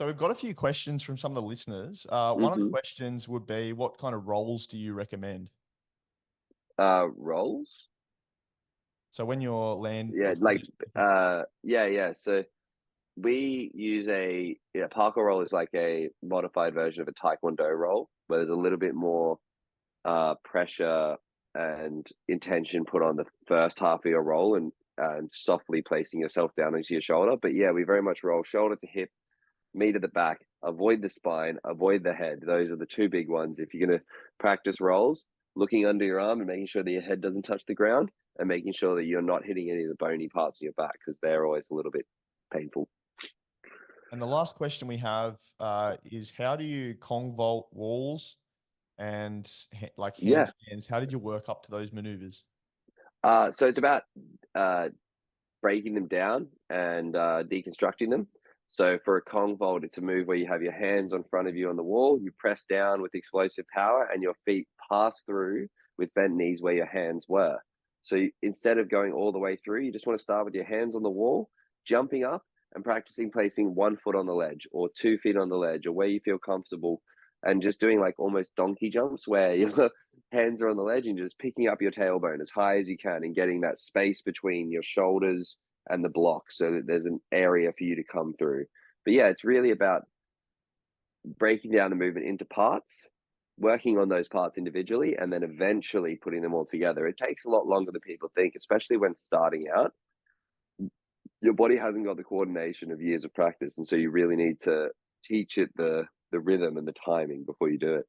So we've got a few questions from some of the listeners. One of the Mm-hmm. questions would be, what kind of roles do you recommend? Roles? So when you're Yeah, yeah. So we use parkour roll is like a modified version of a taekwondo roll, where there's a little bit more pressure and intention put on the first half of your roll and softly placing yourself down into your shoulder. But yeah, we very much roll shoulder to hip, knee to the back, avoid the spine, avoid the head. Those are the two big ones. If you're going to practice rolls, looking under your arm and making sure that your head doesn't touch the ground and making sure that you're not hitting any of the bony parts of your back because they're always a little bit painful. And the last question we have is, how do you Kong vault walls and like Yeah. handstands? How did you work up to those maneuvers? So it's about uh, breaking them down and deconstructing them. So for a Kong vault, it's a move where you have your hands on front of you on the wall, you press down with explosive power, and your feet pass through with bent knees where your hands were. So instead of going all the way through, you just want to start with your hands on the wall, jumping up and practicing placing 1 foot on the ledge or 2 feet on the ledge or where you feel comfortable and just doing like almost donkey jumps where your hands are on the ledge and just picking up your tailbone as high as you can and getting that space between your shoulders and the block so that there's an area for you to come through. But yeah, it's really about breaking down the movement into parts, working on those parts individually, and then eventually putting them all together. It takes a lot longer than people think, especially when starting out. Your body hasn't got the coordination of years of practice, and so you really need to teach it the rhythm and the timing before you do it.